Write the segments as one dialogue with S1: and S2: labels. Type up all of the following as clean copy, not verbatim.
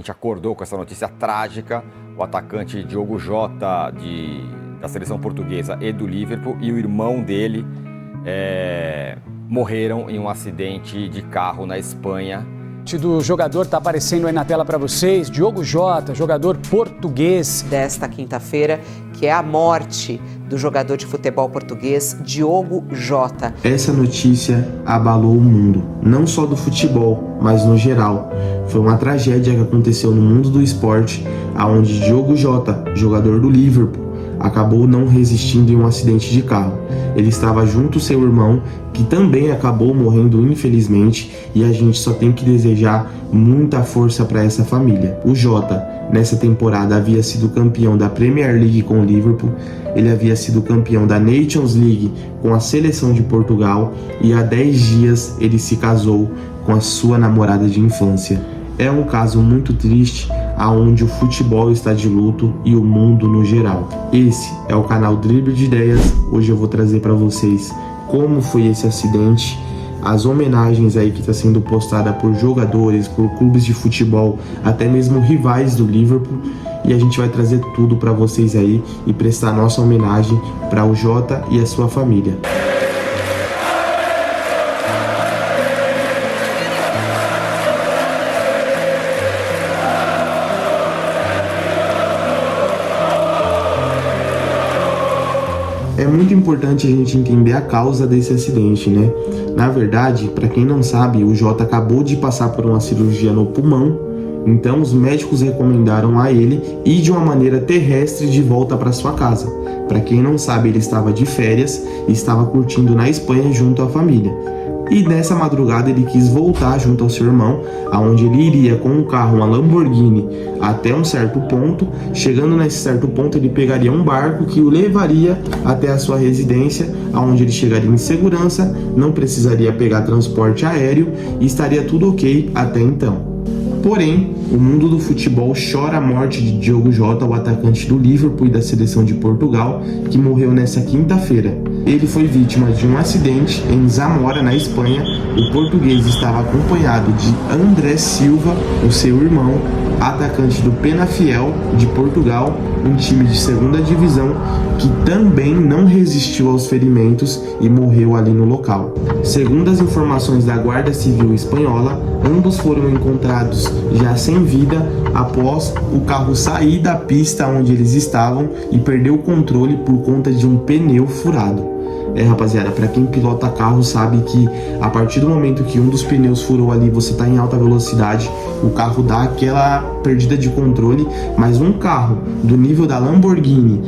S1: gente acordou com essa notícia trágica. O atacante Diogo Jota, da seleção portuguesa e do Liverpool, e o irmão dele morreram em um acidente de carro na Espanha.
S2: Do jogador está aparecendo aí na tela para vocês, Diogo Jota, jogador português.
S3: Desta quinta-feira, que é a morte do jogador de futebol português, Diogo Jota.
S4: Essa notícia abalou o mundo, não só do futebol, mas no geral. Foi uma tragédia que aconteceu no mundo do esporte, onde Diogo Jota, jogador do Liverpool, acabou não resistindo em um acidente de carro. Ele estava junto ao seu irmão, que também acabou morrendo infelizmente, e a gente só tem que desejar muita força para essa família. O Jota, nessa temporada, havia sido campeão da Premier League com o Liverpool, ele havia sido campeão da Nations League com a seleção de Portugal, e há 10 dias ele se casou com a sua namorada de infância. É um caso muito triste, aonde o futebol está de luto e o mundo no geral. Esse é o canal Drible de Ideias. Hoje eu vou trazer para vocês como foi esse acidente, as homenagens aí que está sendo postada por jogadores, por clubes de futebol, até mesmo rivais do Liverpool, e a gente vai trazer tudo para vocês aí e prestar nossa homenagem para o Jota e a sua família. É muito importante a gente entender a causa desse acidente, né? Na verdade, para quem não sabe, o Jota acabou de passar por uma cirurgia no pulmão, então os médicos recomendaram a ele ir de uma maneira terrestre de volta para sua casa. Para quem não sabe, ele estava de férias e estava curtindo na Espanha junto à família. E nessa madrugada ele quis voltar junto ao seu irmão, aonde ele iria com um carro, uma Lamborghini, até um certo ponto. Chegando nesse certo ponto, ele pegaria um barco que o levaria até a sua residência, aonde ele chegaria em segurança, não precisaria pegar transporte aéreo e estaria tudo ok até então. Porém, o mundo do futebol chora a morte de Diogo Jota, o atacante do Liverpool e da seleção de Portugal, que morreu nessa quinta-feira. Ele foi vítima de um acidente em Zamora, na Espanha. O português estava acompanhado de André Silva, o seu irmão, atacante do Penafiel de Portugal, um time de segunda divisão, que também não resistiu aos ferimentos e morreu ali no local. Segundo as informações da Guarda Civil espanhola, ambos foram encontrados já sem vida após o carro sair da pista onde eles estavam e perder o controle por conta de um pneu furado. Rapaziada, para quem pilota carro sabe que a partir do momento que um dos pneus furou ali, você tá em alta velocidade, o carro dá aquela perdida de controle. Mas um carro do nível da Lamborghini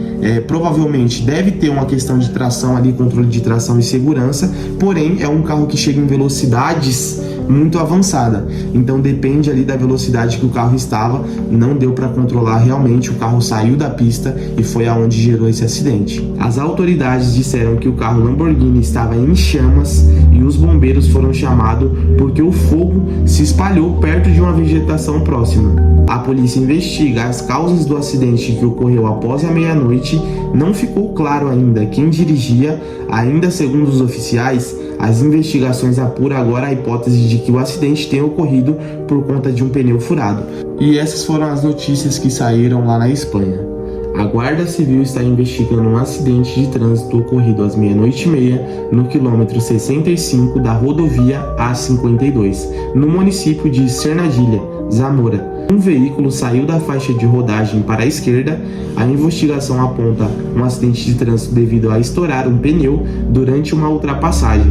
S4: provavelmente deve ter uma questão de tração ali, controle de tração e segurança, porém é um carro que chega em velocidades muito avançada, então depende ali da velocidade que o carro estava, não deu para controlar realmente, o carro saiu da pista e foi aonde gerou esse acidente. As autoridades disseram que o carro Lamborghini estava em chamas e os bombeiros foram chamados porque o fogo se espalhou perto de uma vegetação próxima. A polícia investiga as causas do acidente que ocorreu após a meia-noite. Não ficou claro ainda quem dirigia, ainda segundo os oficiais. As investigações apuram agora a hipótese de que o acidente tenha ocorrido por conta de um pneu furado. E essas foram as notícias que saíram lá na Espanha. A Guarda Civil está investigando um acidente de trânsito ocorrido às 00:30 no quilômetro 65 da rodovia A52, no município de Cernadilha, Zamora. Um veículo saiu da faixa de rodagem para a esquerda. A investigação aponta um acidente de trânsito devido a estourar um pneu durante uma ultrapassagem.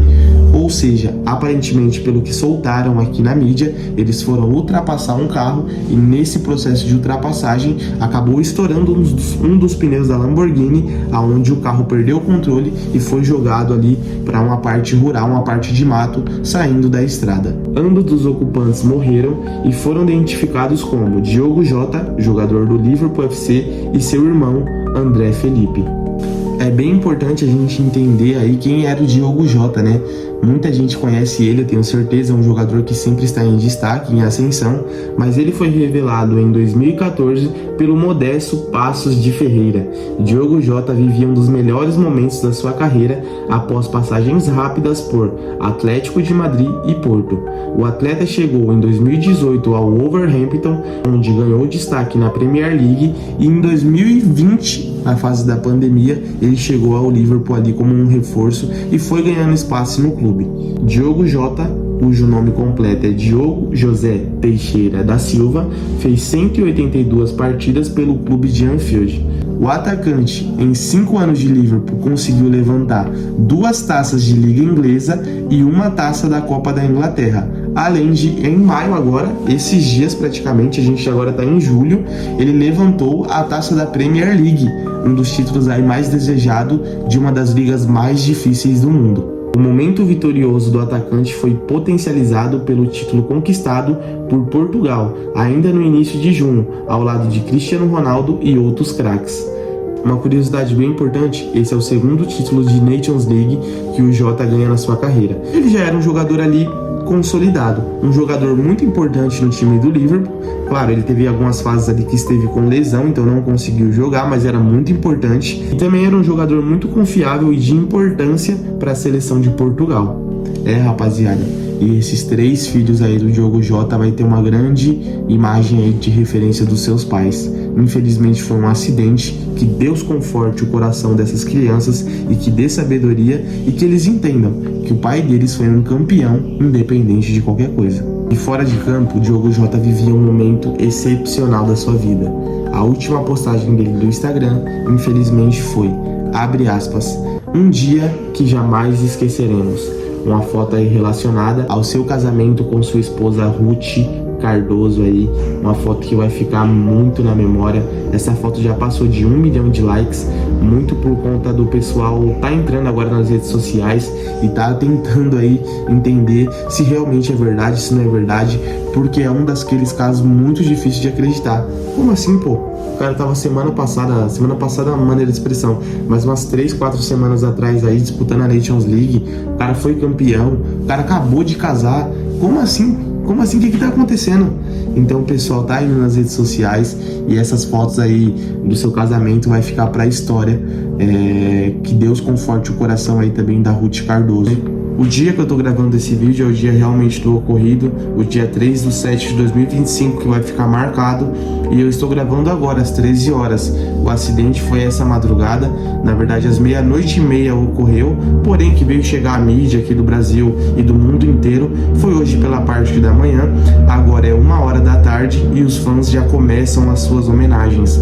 S4: Ou seja, aparentemente, pelo que soltaram aqui na mídia, eles foram ultrapassar um carro e nesse processo de ultrapassagem acabou estourando um dos pneus da Lamborghini, aonde o carro perdeu o controle e foi jogado ali para uma parte rural, uma parte de mato, saindo da estrada. Ambos dos ocupantes morreram e foram identificados como Diogo Jota, jogador do Liverpool FC, e seu irmão André Felipe. É bem importante a gente entender aí quem era o Diogo Jota, né? Muita gente conhece ele, eu tenho certeza, é um jogador que sempre está em destaque, em ascensão, mas ele foi revelado em 2014 pelo modesto Paços de Ferreira. Diogo Jota vivia um dos melhores momentos da sua carreira após passagens rápidas por Atlético de Madrid e Porto. O atleta chegou em 2018 ao Wolverhampton, onde ganhou destaque na Premier League, e em 2020, na fase da pandemia, ele chegou ao Liverpool ali como um reforço e foi ganhando espaço no clube. Diogo Jota, cujo nome completo é Diogo José Teixeira da Silva, fez 182 partidas pelo clube de Anfield. O atacante, em 5 anos de Liverpool, conseguiu levantar 2 taças de Liga Inglesa e 1 taça da Copa da Inglaterra. Além de, em maio agora, esses dias praticamente, a gente agora está em julho, ele levantou a taça da Premier League, um dos títulos aí mais desejado de uma das ligas mais difíceis do mundo. O momento vitorioso do atacante foi potencializado pelo título conquistado por Portugal, ainda no início de junho, ao lado de Cristiano Ronaldo e outros craques. Uma curiosidade bem importante, esse é o segundo título de Nations League que o Jota ganha na sua carreira. Ele já era um jogador ali consolidado, um jogador muito importante no time do Liverpool. Claro, ele teve algumas fases ali que esteve com lesão, então não conseguiu jogar, mas era muito importante. E também era um jogador muito confiável e de importância para a seleção de Portugal. Rapaziada, e esses 3 filhos aí do Diogo Jota vai ter uma grande imagem aí de referência dos seus pais. Infelizmente foi um acidente, que Deus conforte o coração dessas crianças e que dê sabedoria e que eles entendam que o pai deles foi um campeão independente de qualquer coisa. E fora de campo, o Diogo Jota vivia um momento excepcional da sua vida. A última postagem dele do Instagram, infelizmente, foi, abre aspas, um dia que jamais esqueceremos. Uma foto aí relacionada ao seu casamento com sua esposa Ruth Cardoso aí, uma foto que vai ficar muito na memória. Essa foto já passou de 1 milhão de likes, muito por conta do pessoal tá entrando agora nas redes sociais e tá tentando aí entender se realmente é verdade, se não é verdade, porque é um daqueles casos muito difíceis de acreditar. Como assim, pô? O cara tava semana passada é uma maneira de expressão, mas umas 3, 4 semanas atrás aí, disputando a Nations League, o cara foi campeão, o cara acabou de casar. Como assim? Como assim? O que tá acontecendo? Então o pessoal tá indo nas redes sociais e essas fotos aí do seu casamento vai ficar pra história. Que Deus conforte o coração aí também da Ruth Cardoso. O dia que eu tô gravando esse vídeo é o dia realmente do ocorrido, o dia 3/7 de 2025, que vai ficar marcado, e eu estou gravando agora às 13 horas. O acidente foi essa madrugada, na verdade às 00:30 ocorreu, porém que veio chegar a mídia aqui do Brasil e do mundo inteiro foi hoje pela parte da manhã. Agora é 13h e os fãs já começam as suas homenagens.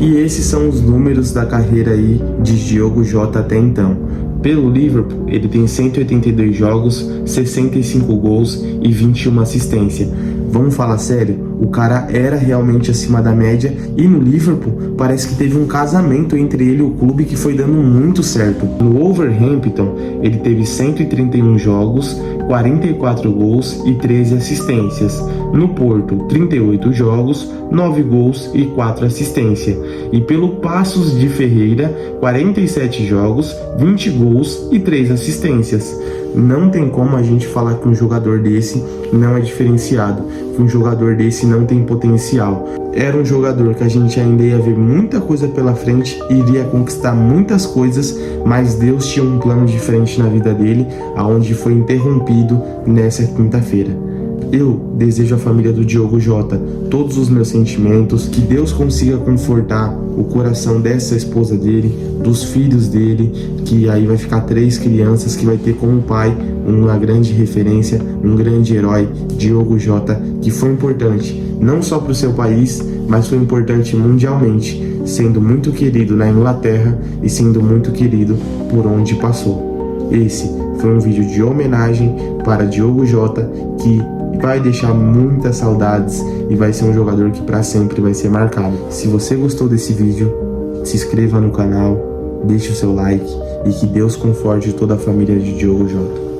S4: E esses são os números da carreira aí de Diogo Jota até então. Pelo Liverpool, ele tem 182 jogos, 65 gols e 21 assistências. Vamos falar sério? O cara era realmente acima da média e no Liverpool parece que teve um casamento entre ele e o clube que foi dando muito certo. No Wolverhampton, ele teve 131 jogos, 44 gols e 13 assistências. No Porto, 38 jogos, 9 gols e 4 assistências. E pelo Paços de Ferreira, 47 jogos, 20 gols e 3 assistências. Não tem como a gente falar que um jogador desse não é diferenciado, que um jogador desse não tem potencial. Era um jogador que a gente ainda ia ver muita coisa pela frente, iria conquistar muitas coisas, mas Deus tinha um plano diferente na vida dele, aonde foi interrompido nessa quinta-feira. Eu desejo à família do Diogo Jota todos os meus sentimentos, que Deus consiga confortar o coração dessa esposa dele, dos filhos dele, que aí vai ficar 3 crianças, que vai ter como pai uma grande referência, um grande herói, Diogo Jota, que foi importante não só para o seu país, mas foi importante mundialmente, sendo muito querido na Inglaterra e sendo muito querido por onde passou. Esse foi um vídeo de homenagem para Diogo Jota, que vai deixar muitas saudades e vai ser um jogador que para sempre vai ser marcado. Se você gostou desse vídeo, se inscreva no canal, deixe o seu like e que Deus conforte toda a família de Diogo Jota.